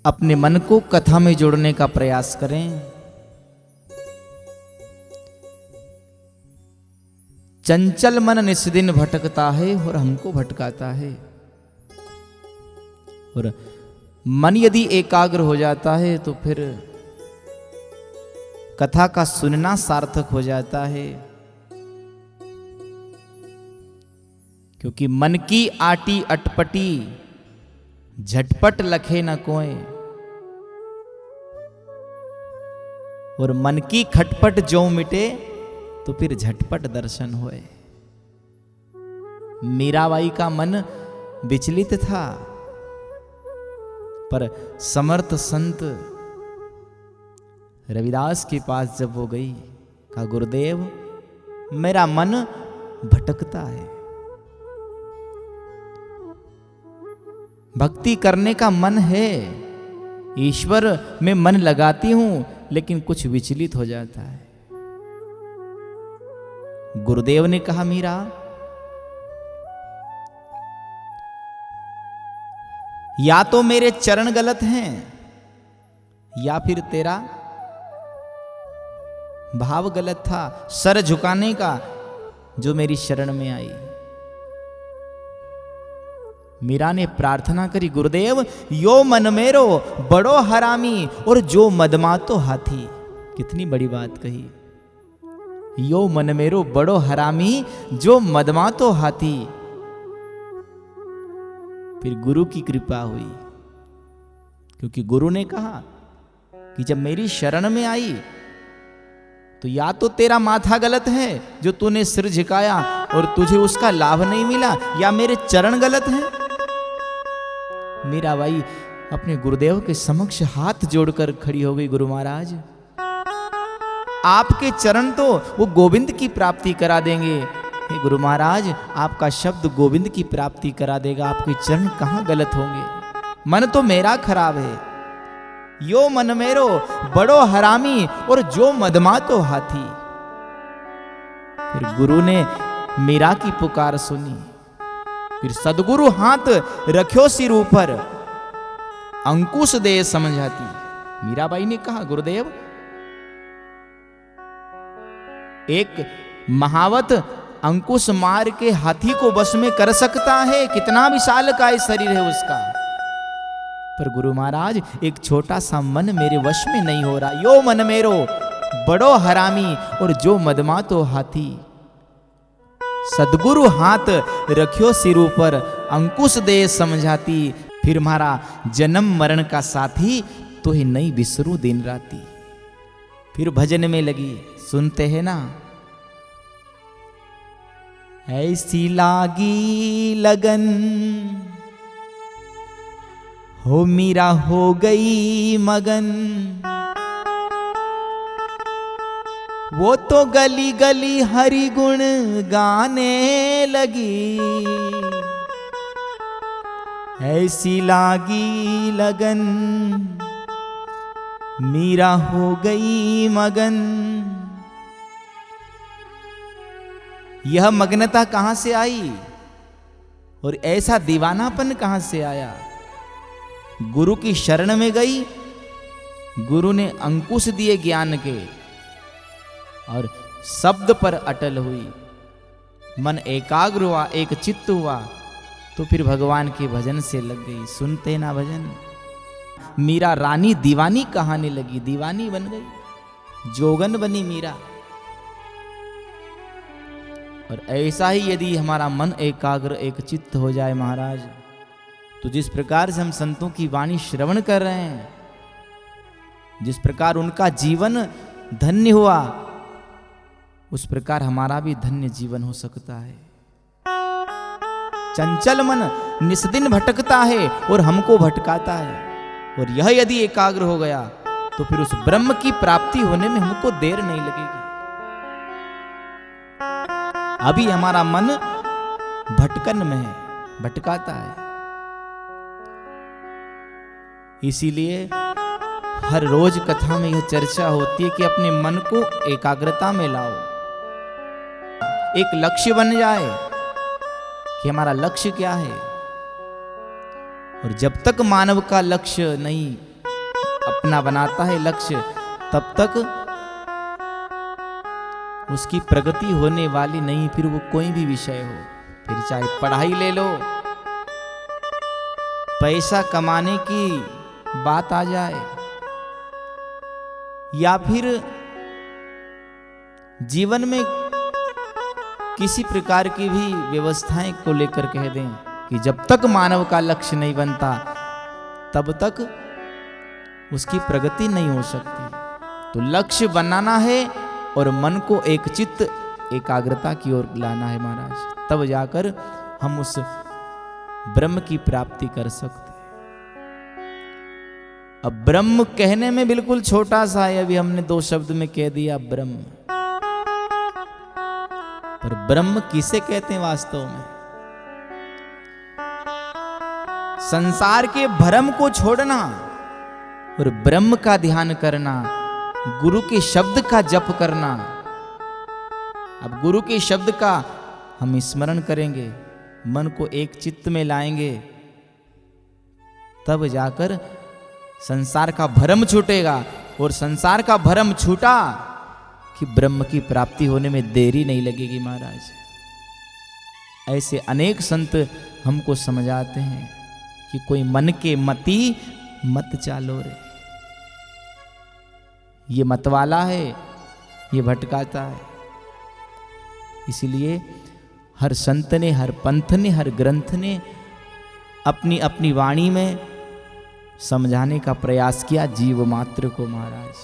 अपने मन को कथा में जोड़ने का प्रयास करें। चंचल मन निस्दिन भटकता है और हमको भटकाता है। और मन यदि एकाग्र हो जाता है तो फिर कथा का सुनना सार्थक हो जाता है, क्योंकि मन की आटी अटपटी झटपट लखे न कोय, और मन की खटपट जो मिटे तो फिर झटपट दर्शन होए। मीराबाई का मन विचलित था, पर समर्थ संत रविदास के पास जब वो गई, कहा गुरुदेव मेरा मन भटकता है, भक्ति करने का मन है, ईश्वर में मन लगाती हूं लेकिन कुछ विचलित हो जाता है। गुरुदेव ने कहा मीरा या तो मेरे चरण गलत हैं या फिर तेरा भाव गलत था, सर झुकाने का जो मेरी शरण में आई। मीरा ने प्रार्थना करी, गुरुदेव यो मन मेरो बड़ो हरामी और जो मदमातो हाथी। कितनी बड़ी बात कही, यो मन मेरो बड़ो हरामी जो मदमातो हाथी। फिर गुरु की कृपा हुई, क्योंकि गुरु ने कहा कि जब मेरी शरण में आई तो या तो तेरा माथा गलत है जो तूने सिर झुकाया और तुझे उसका लाभ नहीं मिला, या मेरे चरण गलत हैं। मीराबाई अपने गुरुदेव के समक्ष हाथ जोड़कर खड़ी हो गई, गुरु महाराज आपके चरण तो वो गोविंद की प्राप्ति करा देंगे। हे गुरु महाराज आपका शब्द गोविंद की प्राप्ति करा देगा, आपके चरण कहां गलत होंगे? मन तो मेरा खराब है, यो मन मेरो बड़ो हरामी और जो मदमातो हाथी। फिर गुरु ने मीरा की पुकार सुनी, फिर सदगुरु हाथ रख्यो सिर ऊपर, अंकुश दे समझाती। मीराबाई ने कहा गुरुदेव एक महावत अंकुश मार के हाथी को वश में कर सकता है, कितना विशाल काय शरीर है उसका, पर गुरु महाराज एक छोटा सा मन मेरे वश में नहीं हो रहा। यो मन मेरो बड़ो हरामी और जो मदमातो हाथी। सदगुरु हाथ रखियो सिर ऊपर, अंकुश दे समझाती। फिर मारा जन्म मरण का साथी तो ही नहीं बिसरू दिन राती। फिर भजन में लगी, सुनते हैं ना, ऐसी लागी लगन हो मीरा हो गई मगन, वो तो गली गली हरि गुण गाने लगी। ऐसी लागी लगन मीरा हो गई मगन। यह मग्नता कहां से आई और ऐसा दीवानापन कहां से आया? गुरु की शरण में गई, गुरु ने अंकुश दिए ज्ञान के और शब्द पर अटल हुई, मन एकाग्र हुआ, एक चित्त हुआ, तो फिर भगवान के भजन से लग गई। सुनते ना भजन, मीरा रानी दीवानी कहाने लगी, दीवानी बन गई, जोगन बनी मीरा। और ऐसा ही यदि हमारा मन एकाग्र एक चित्त हो जाए महाराज, तो जिस प्रकार से हम संतों की वाणी श्रवण कर रहे हैं, जिस प्रकार उनका जीवन धन्य हुआ, उस प्रकार हमारा भी धन्य जीवन हो सकता है। चंचल मन निस्दिन भटकता है और हमको भटकाता है, और यह यदि एकाग्र हो गया तो फिर उस ब्रह्म की प्राप्ति होने में हमको देर नहीं लगेगी। अभी हमारा मन भटकन में है, भटकाता है। इसीलिए हर रोज कथा में यह चर्चा होती है कि अपने मन को एकाग्रता में लाओ, एक लक्ष्य बन जाए कि हमारा लक्ष्य क्या है। और जब तक मानव का लक्ष्य नहीं अपना बनाता है लक्ष्य, तब तक उसकी प्रगति होने वाली नहीं। फिर वो कोई भी विषय हो, फिर चाहे पढ़ाई ले लो, पैसा कमाने की बात आ जाए, या फिर जीवन में किसी प्रकार की भी व्यवस्थाएं को लेकर कह दें कि जब तक मानव का लक्ष्य नहीं बनता तब तक उसकी प्रगति नहीं हो सकती। तो लक्ष्य बनाना है और मन को एक चित्त एकाग्रता की ओर लाना है महाराज, तब जाकर हम उस ब्रह्म की प्राप्ति कर सकते। अब ब्रह्म कहने में बिल्कुल छोटा सा है, अभी हमने 2 शब्द में कह दिया ब्रह्म, पर ब्रह्म किसे कहते हैं वास्तव में? संसार के भ्रम को छोड़ना और ब्रह्म का ध्यान करना, गुरु के शब्द का जप करना। अब गुरु के शब्द का हम स्मरण करेंगे, मन को एक चित्त में लाएंगे, तब जाकर संसार का भ्रम छूटेगा। और संसार का भ्रम छूटा कि ब्रह्म की प्राप्ति होने में देरी नहीं लगेगी महाराज। ऐसे अनेक संत हमको समझाते हैं कि कोई मन के मति मत चालो रे, ये मतवाला है, ये भटकाता है। इसलिए हर संत ने, हर पंथ ने, हर ग्रंथ ने अपनी अपनी वाणी में समझाने का प्रयास किया जीव मात्र को महाराज।